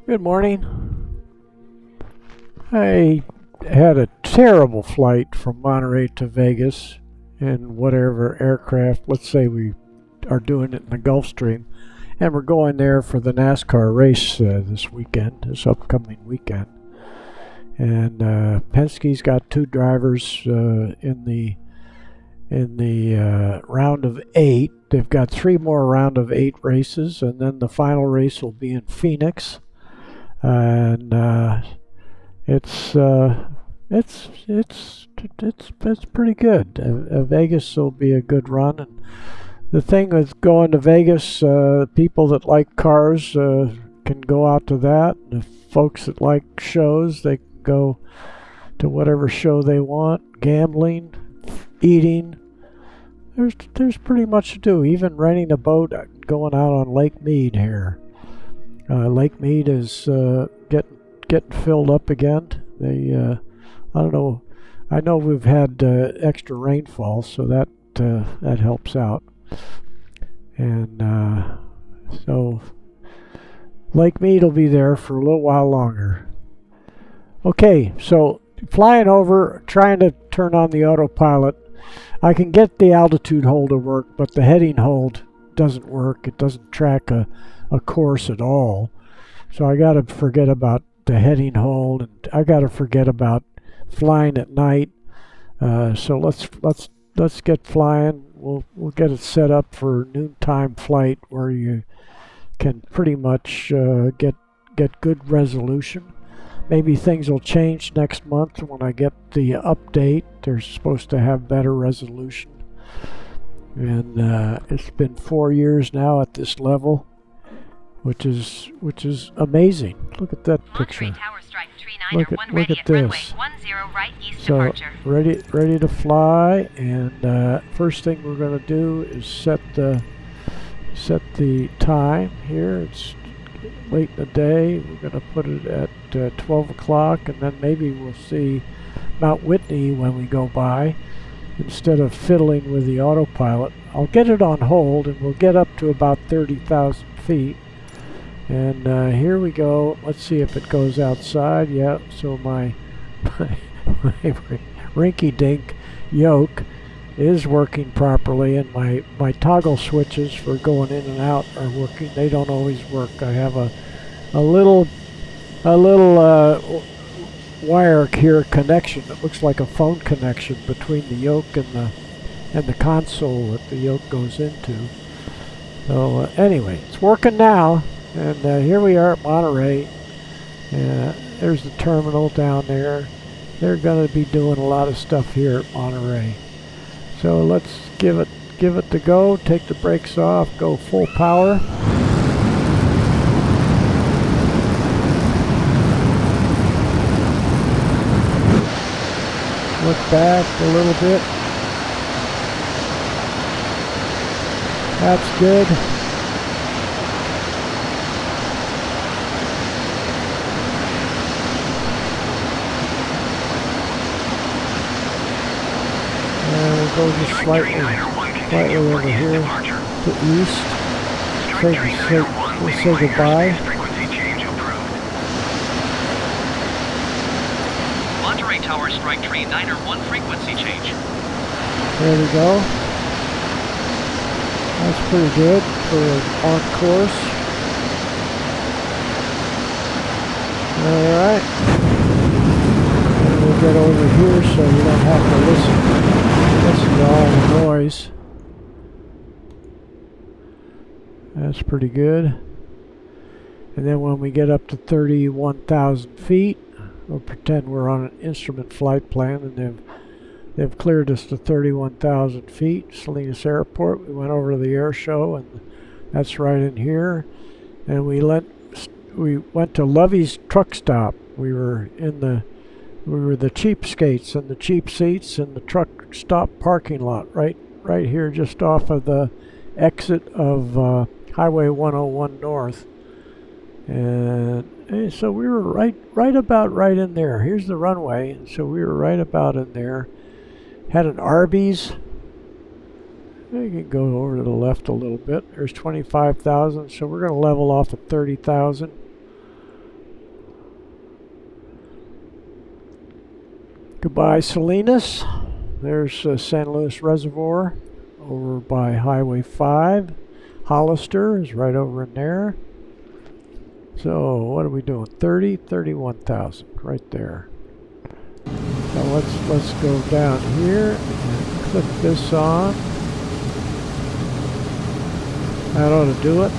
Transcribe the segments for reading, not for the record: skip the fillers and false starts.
Good morning. I had a terrible flight from Monterey to Vegas in whatever aircraft. Let's say we are doing it in the Gulf Stream, and we're going there for the NASCAR race this upcoming weekend. And Penske's got two drivers in the round of 8. They've got 3 more round of 8 races, and then the final race will be in Phoenix. And it's pretty good. Vegas will be a good run, and the thing with going to Vegas, people that like cars can go out to that. And the folks that like shows, they can go to whatever show they want. Gambling, eating. There's pretty much to do. Even renting a boat, going out on Lake Mead here. Lake Mead is getting filled up again. I don't know. I know we've had extra rainfall, so that helps out. And so Lake Mead will be there for a little while longer. Okay, so flying over, trying to turn on the autopilot. I can get the altitude hold to work, but the heading hold doesn't work. It doesn't track a course at all. So I got to forget about the heading hold, and I got to forget about flying at night. So let's get flying. We'll get it set up for noontime flight where you can pretty much get good resolution. Maybe things will change next month when I get the update. They're supposed to have better resolution. And it's been 4 years now at this level, which is amazing. Look at that picture. Look at this. So ready to fly, and first thing we're going to do is set the time here. It's late in the day. We're going to put it at 12 o'clock, and then maybe we'll see Mount Whitney when we go by. Instead of fiddling with the autopilot, I'll get it on hold, and we'll get up to about 30,000 feet. And here we go. Let's see if it goes outside. Yeah, so my rinky-dink yoke is working properly, and my toggle switches for going in and out are working. They don't always work. I have a little wire here connection that looks like a phone connection between the yoke and the console that the yoke goes into. So anyway, it's working now, and here we are at Monterey. There's the terminal down there. They're going to be doing a lot of stuff here at Monterey. So let's give it the go. Take the brakes off. Go full power. Look back a little bit. That's good. And we'll go just slightly over here to east. We'll say goodbye. Tower strike tree 901 frequency change. There we go. That's pretty good for on course. Alright. And we'll get over here so you don't have to listen to all the noise. That's pretty good. And then when we get up to 31,000 feet, we'll pretend we're on an instrument flight plan, and they've cleared us to 31,000 feet. Salinas Airport. We went over to the air show, and that's right in here. And we went to Lovey's truck stop. We were the cheapskates and the cheap seats in the truck stop parking lot, right here, just off of the exit of Highway 101 North. And so we were right about in there. Here's the runway. So we were right about in there. Had an Arby's. You can go over to the left a little bit. There's 25,000. So we're going to level off at 30,000. Goodbye, Salinas. There's San Luis Reservoir over by Highway 5. Hollister is right over in there. So what are we doing? 31,000 right there. So let's go down here and click this on. That ought to do it.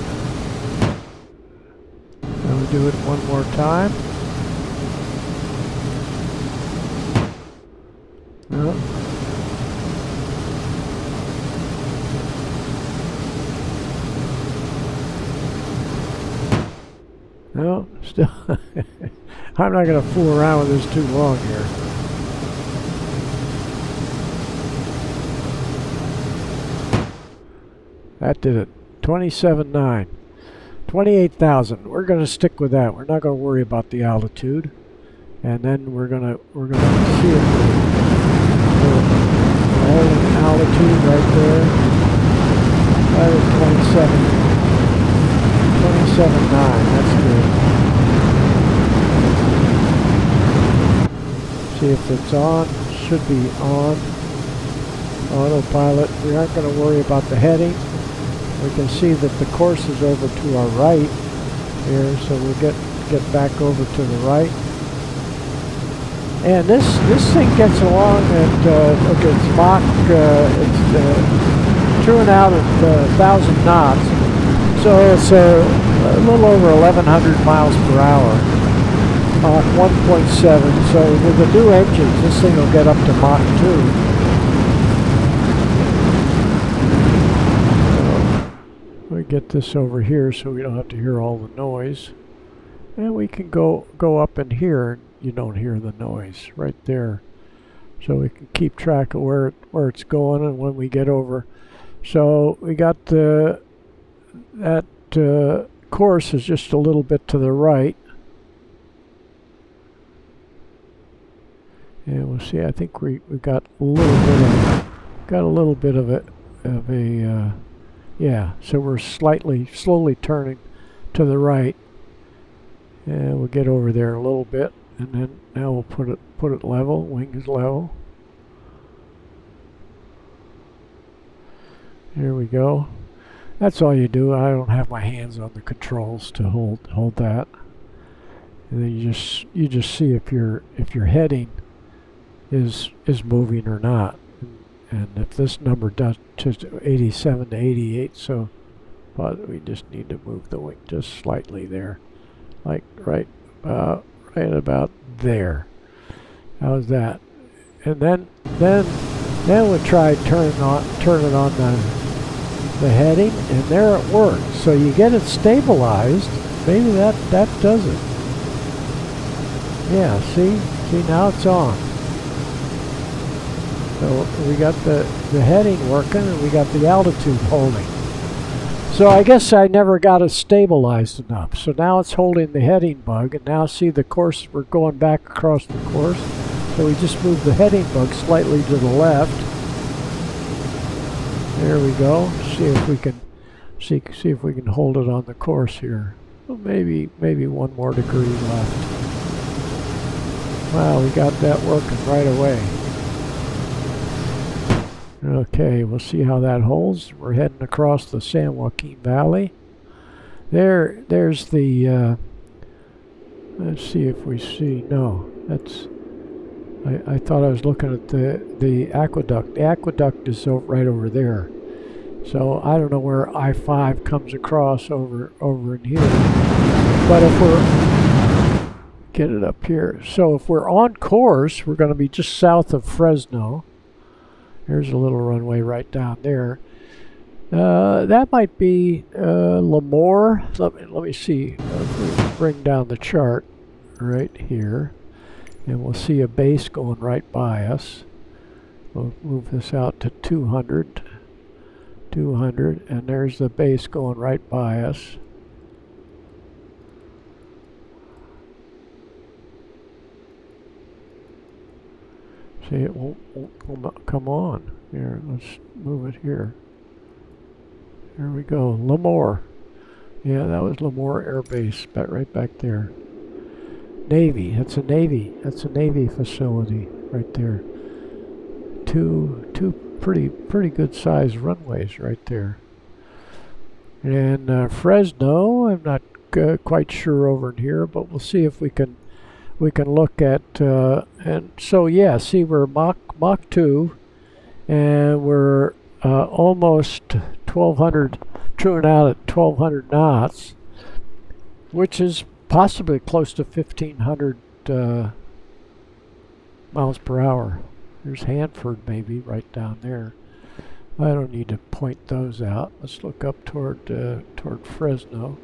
And we do it one more time. No. No, still. I'm not going to fool around with this too long here. That did it. 27.9. 28,000. We're going to stick with that. We're not going to worry about the altitude. And then we're gonna see if we're holding altitude right there. That is 27.9. That's good. See if it's on. Should be on. Autopilot. We aren't going to worry about the heading. We can see that the course is over to our right here, so we'll get back over to the right. And this thing gets along at look, it's Mach, it's chewing out at 1,000 knots, so it's a little over 1,100 miles per hour. Mach 1.7. So with the new engines, this thing will get up to Mach 2. We get this over here so we don't have to hear all the noise, and we can go up in here and you don't hear the noise right there, so we can keep track of where it's going and when we get over. So we got that course is just a little bit to the right, and we'll see. I think we got a little bit of a yeah, so we're slowly turning to the right, and we'll get over there a little bit, and then now we'll put it level, wings level. Here we go. That's all you do. I don't have my hands on the controls to hold that. And then you just see if your heading is moving or not. And if this number does just 87 to 88, so but we just need to move the wing just slightly there, like right about there. How's that? And then we try turning on the heading, and there it works. So you get it stabilized. Maybe that does it. Yeah. See now it's on. So we got the heading working, and we got the altitude holding. So I guess I never got it stabilized enough. So now it's holding the heading bug, and now see the course, we're going back across the course. So we just move the heading bug slightly to the left. There we go. See if we can if we can hold it on the course here. Well, maybe 1 more degree left. Wow, we got that working right away. Okay, we'll see how that holds. We're heading across the San Joaquin Valley. There's the, let's see if we see, no, that's, I thought I was looking at the aqueduct. The aqueduct is right over there. So I don't know where I-5 comes across over in here. But if we're, get it up here. So if we're on course, we're going to be just south of Fresno. There's a little runway right down there. That might be Lemoore. Let me see. If we bring down the chart right here, and we'll see a base going right by us. We'll move this out to 200, and there's the base going right by us. See, it won't come on. Here, let's move it here. There we go. Lemoore. Yeah, that was Lemoore Air Base, right back there. Navy. That's a Navy facility. right there. Two pretty good sized runways right there. And Fresno, I'm not quite sure over in here, but we'll see if we can look at and so yeah, see we're Mach 2, and we're almost 1200, truing out at 1200 knots, which is possibly close to 1500 miles per hour. There's Hanford maybe right down there. I don't need to point those out. Let's look up toward Fresno.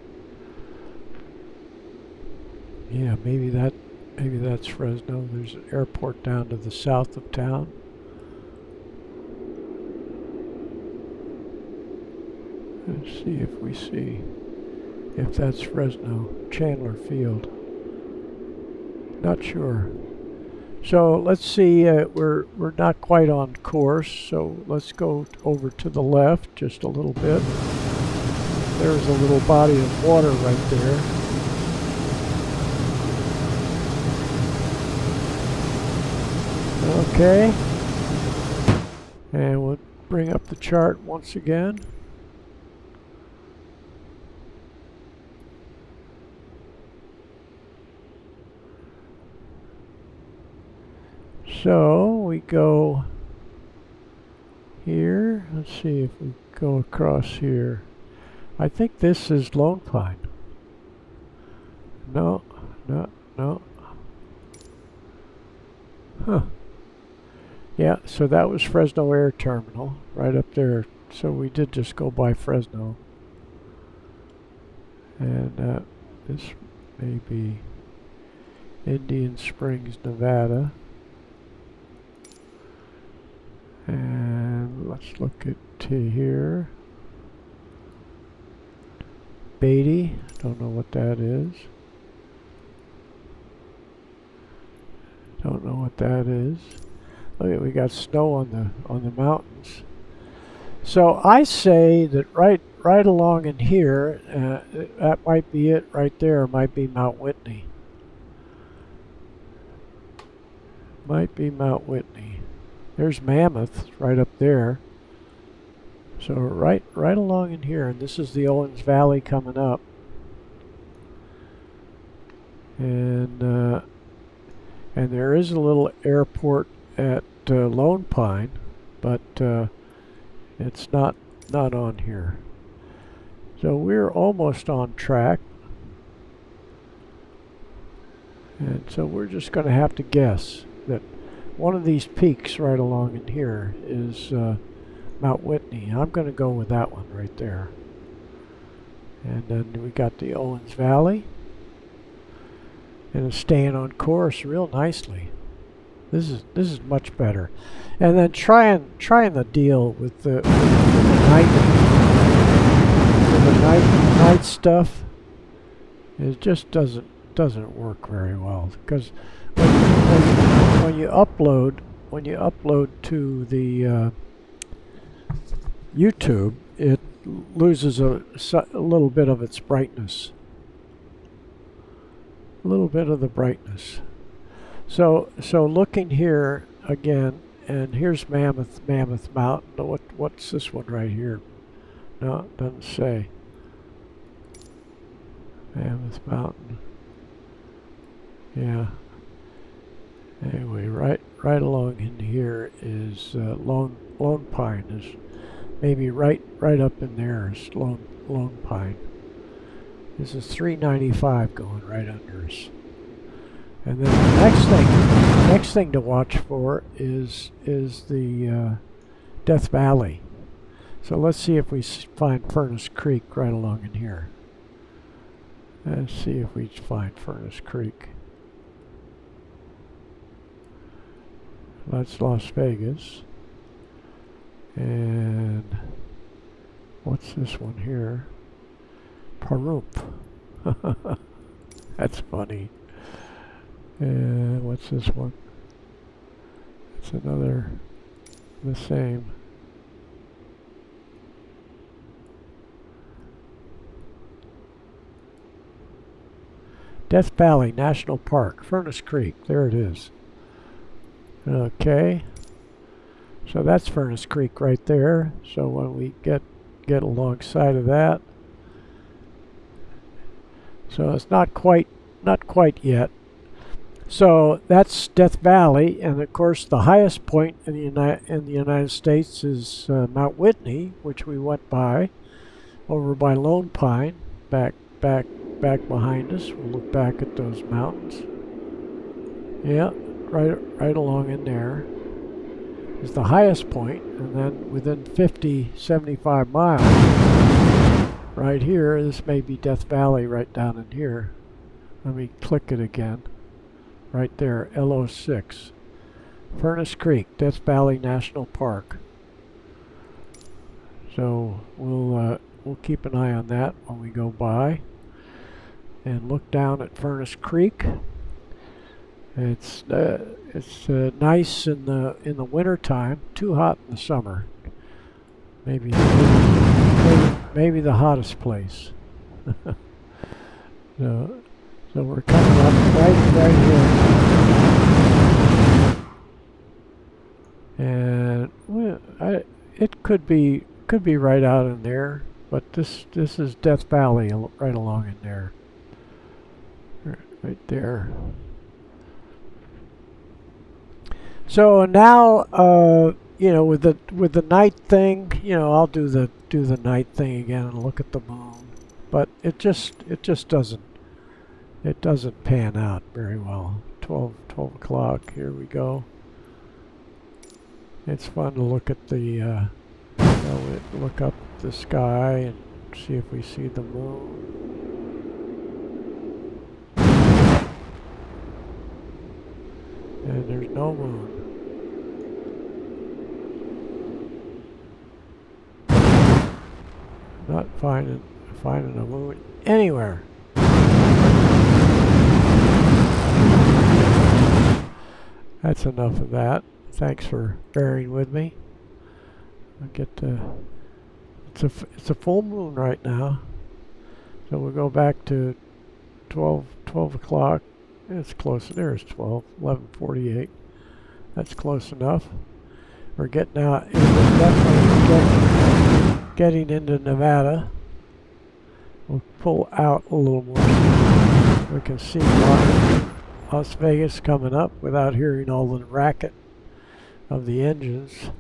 Yeah, maybe that's Fresno. There's an airport down to the south of town. Let's see if that's Fresno. Chandler Field. Not sure. So let's see, we're not quite on course, so let's go over to the left just a little bit. There's a little body of water right there. Okay, and we'll bring up the chart once again. So we go here. Let's see if we go across here. I think this is Lone Pine. No. Huh. Yeah, so that was Fresno Air Terminal right up there. So we did just go by Fresno. And this may be Indian Springs, Nevada. And let's look at here. Beatty, don't know what that is. Don't know what that is. Look, we got snow on the mountains. So I say that right along in here, that might be it right there. Might be Mount Whitney. Might be Mount Whitney. There's Mammoth right up there. So right along in here, and this is the Owens Valley coming up. And there is a little airport at Lone Pine, but it's not on here. So we're almost on track. And so we're just going to have to guess that one of these peaks right along in here is Mount Whitney. I'm going to go with that one right there. And then we got the Owens Valley. And it's staying on course real nicely. This is much better. And then trying the deal with the night stuff, it just doesn't work very well, because when you upload to the YouTube, it loses a little bit of its brightness. A little bit of the brightness. So looking here again, and here's Mammoth Mountain. What's this one right here? No, it doesn't say. Mammoth Mountain. Yeah. Anyway, right along in here is Lone Pine. Is maybe right up in there is Lone Pine. This is 395 going right under us. And then the next thing to watch for is the Death Valley. So let's see if we find Furnace Creek right along in here. Let's see if we find Furnace Creek. That's Las Vegas. And what's this one here? Pahrump. That's funny. And what's this one? It's another, the same. Death Valley National Park, Furnace Creek. There it is. Okay. So that's Furnace Creek right there. So when we get alongside of that, so it's not quite yet. So that's Death Valley, and of course the highest point in the United States is Mount Whitney, which we went by over by Lone Pine, back behind us. We'll look back at those mountains. Yeah, right along in there is the highest point, and then within 75 miles, right here, this may be Death Valley right down in here. Let me click it again. Right there, LO6. Furnace Creek, Death Valley National Park. So we'll keep an eye on that when we go by and look down at Furnace Creek. It's nice in the winter time. Too hot in the summer. Maybe the hottest place. So we're coming up right here, and it could be right out in there, but this is Death Valley right along in there, right there. So now, with the night thing, I'll do the night thing again and look at the moon, but it just doesn't pan out very well. 12 o'clock, here we go. It's fun to look at the, look up the sky and see if we see the moon. And there's no moon. Not finding a moon anywhere. That's enough of that. Thanks for bearing with me. I'll get to. It's a full moon right now, so we'll go back to 12 o'clock. It's close. There's 11:48. That's close enough. We're getting out. Definitely getting into Nevada. We'll pull out a little more. We can see Las Vegas coming up without hearing all the racket of the engines,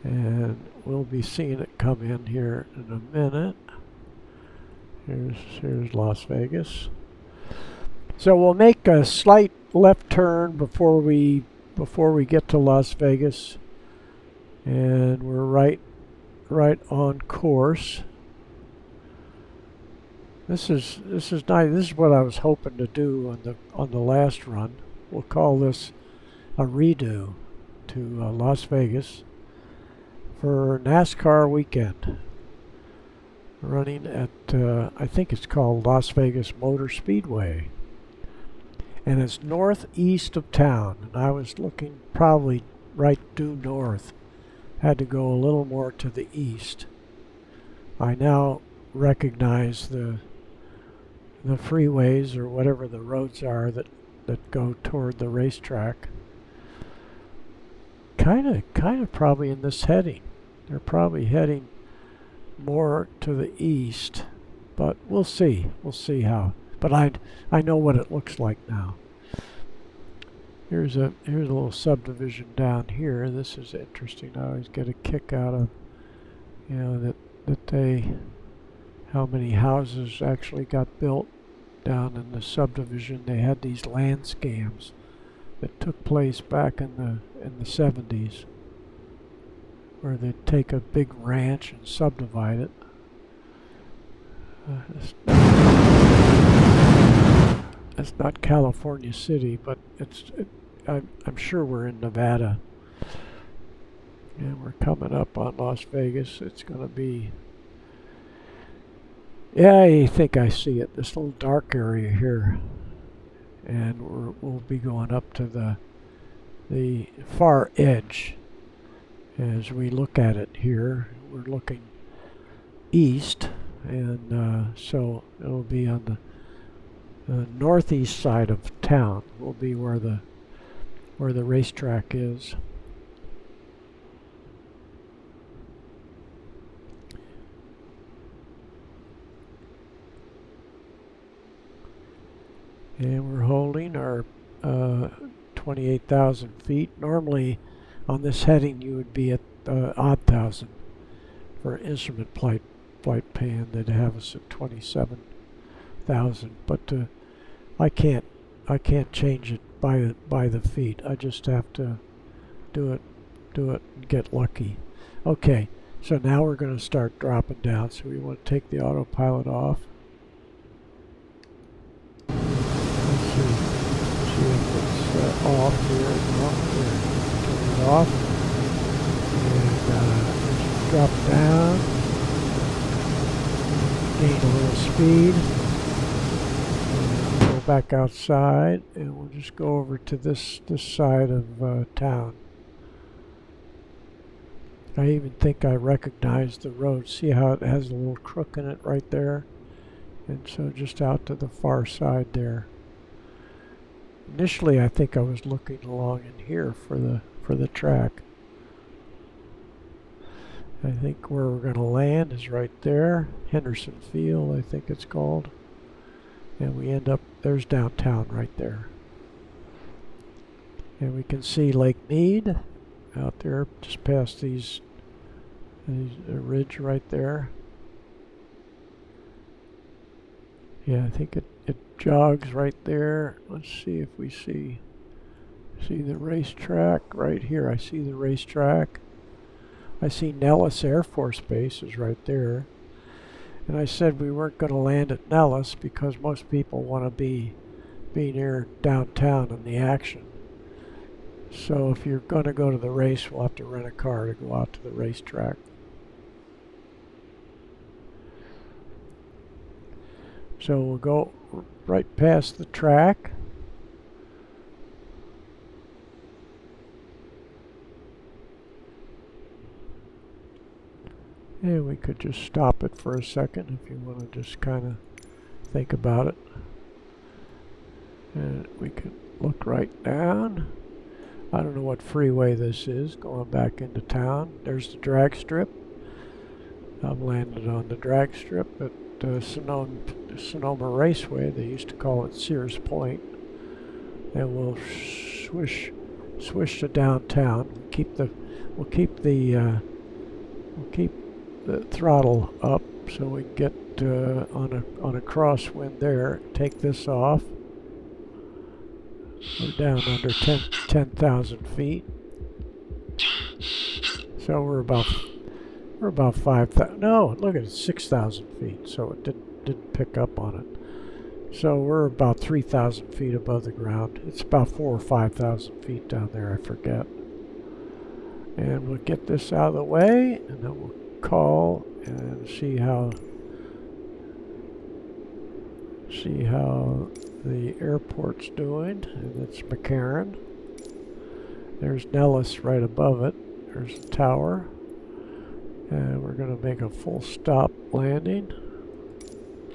and we'll be seeing it come in here in a minute. Here's Las Vegas. So we'll make a slight left turn before we get to Las Vegas, and we're right on course. This is nice. This is what I was hoping to do on the last run. We'll call this a redo to Las Vegas for NASCAR weekend. Running at I think it's called Las Vegas Motor Speedway, and it's northeast of town. And I was looking probably right due north. Had to go a little more to the east. I now recognize the freeways or whatever the roads are that go toward the racetrack. Kind of probably in this heading. They're probably heading more to the east, but we'll see. We'll see how. But I know what it looks like now. Here's a little subdivision down here. This is interesting. I always get a kick out of that they how many houses actually got built down in the subdivision. They had these land scams that took place back in the 70s, where they'd take a big ranch and subdivide it. It's not California City, but I'm sure we're in Nevada. And we're coming up on Las Vegas. It's going to be... Yeah, I think I see it. This little dark area here. And we'll be going up to the far edge. As we look at it here, we're looking east. And so it'll be on the northeast side of town. Will be where the where the racetrack is. And we're holding our 28,000 feet. Normally on this heading you would be at odd thousand. For an instrument flight pan, they'd have us at 27,000, but I can't change it by the feet. I just have to do it and get lucky. Okay, so now we're going to start dropping down. So we want to take the autopilot off. Let's see if it's off here. No, here. Turn it off. And drop down. Gain a little speed. And go back outside, and we'll just go over to this side of town. I even think I recognize the road. See how it has a little crook in it right there? And so just out to the far side there. Initially I think I was looking along in here for the track. I think where we're going to land is right there. Henderson Field, I think it's called. And we end up, there's downtown right there. And we can see Lake Mead out there just past these ridge right there. Yeah, I think it jogs right there. Let's see if we see the racetrack right here. I see the racetrack. I see Nellis Air Force Base is right there. And I said we weren't going to land at Nellis because most people want to be near downtown in the action. So if you're going to go to the race, we'll have to rent a car to go out to the racetrack. So we'll go right past the track. And we could just stop it for a second if you want to just kind of think about it. And we could look right down. I don't know what freeway this is, going back into town. There's the drag strip. I've landed on the drag strip at Sonoma Raceway. They used to call it Sears Point. And we'll swish to downtown. We'll keep the throttle up so we can get on a crosswind there. Take this off. We're down under 10,000 feet. So we're about 5,000. No, look at it, 6,000 feet. So it didn't pick up on it. So we're about 3,000 feet above the ground. It's about 4,000 or 5,000 feet down there. I forget. And we'll get this out of the way, and then we'll call and see how the airport's doing. And it's McCarran. There's Nellis right above it. There's the tower. And we're going to make a full stop landing.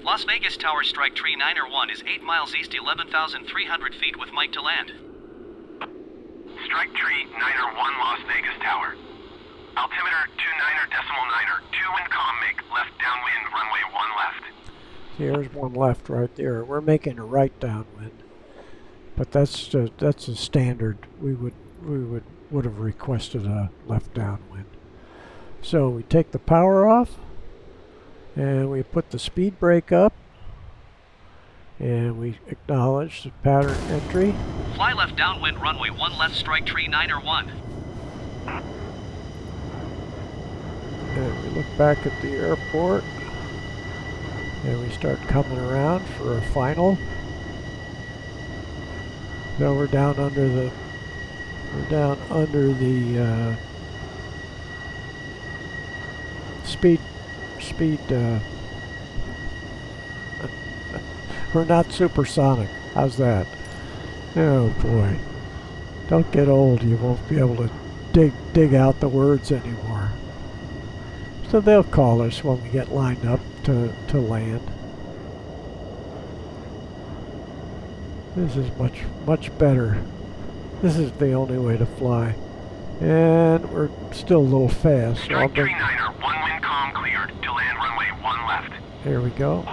Las Vegas Tower Strike Tree 901 is 8 miles east, 11,300 feet with Mike to land. Strike Tree 901 Las Vegas Tower. Altimeter 29.9er, 2 wind calm, make left downwind, runway 1 left. Here's one left right there. We're making a right downwind, but that's a standard. We would have requested a left downwind. So we take the power off, and we put the speed brake up, and we acknowledge the pattern entry. Fly left downwind, runway 1 left, Strike Tree 901. And we look back at the airport, and we start coming around for a final. So we're down under the speed. We're not supersonic. How's that? Oh boy! Don't get old. You won't be able to dig out the words anymore. So they'll call us when we get lined up to land. This is much better This is the only way to fly. And we're still a little fast. So I'll Strike bring... tree niner, one wind calm cleared to land runway 1 left. Here we go.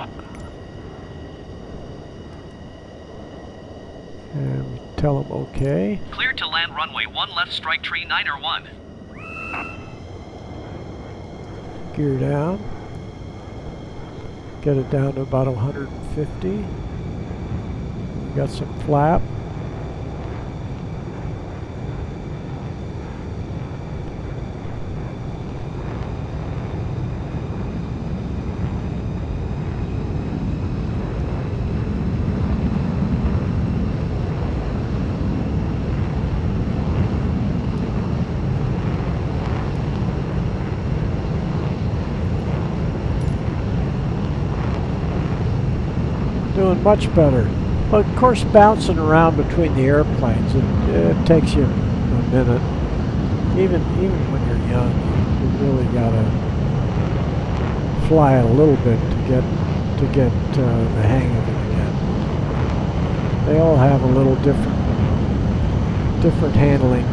And we tell them okay. Cleared to land runway 1 left, strike tree niner 1. Gear down. Get it down to about 150. We got some flap. Doing much better. But of course, bouncing around between the airplanes, it takes you a minute. Even when you're young, you really gotta fly a little bit to get the hang of it again. They all have a little different handling.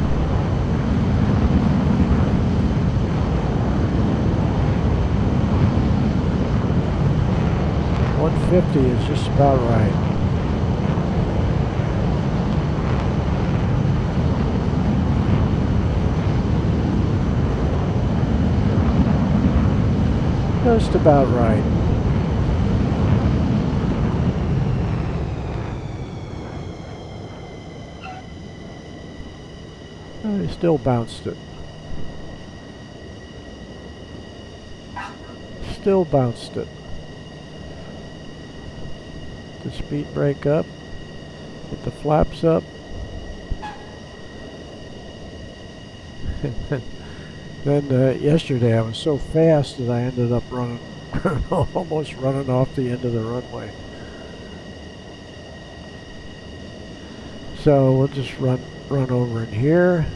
.150 is just about right. Just about right. I still bounced it. Still bounced it. The speed brake up. Get the flaps up. Then yesterday I was so fast that I ended up running, almost running off the end of the runway. So we'll just run over in here.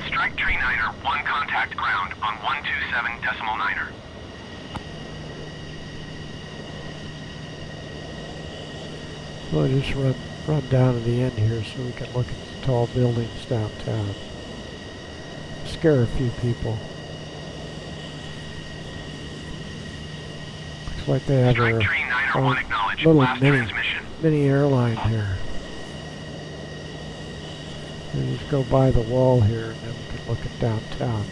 Strike tree niner, 1 contact ground on 127.9. We'll just run down to the end here so we can look at the tall buildings downtown. Scare a few people. Looks like they have their own little mini airline here. We just go by the wall here and then we can look at downtown.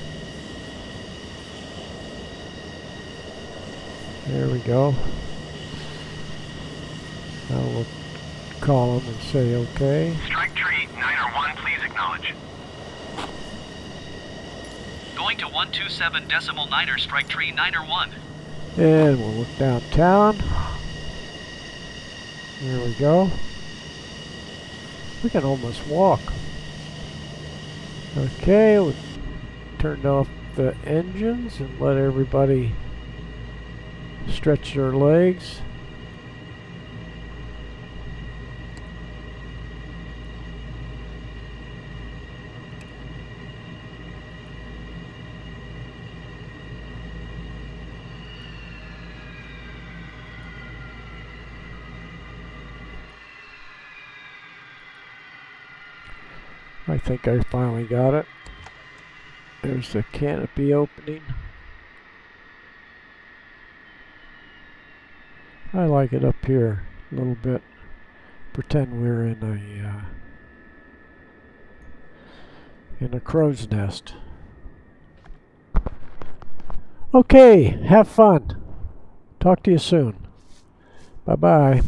There we go. Now we'll call them and say okay. Strike tree niner 1, please acknowledge. Going to 127.9, strike tree niner 1. And we'll look downtown. There we go. We can almost walk. Okay, we turned off the engines and let everybody stretch their legs. I think I finally got it. There's the canopy opening. I like it up here a little bit. Pretend we're in a crow's nest. Okay, have fun. Talk to you soon. Bye-bye.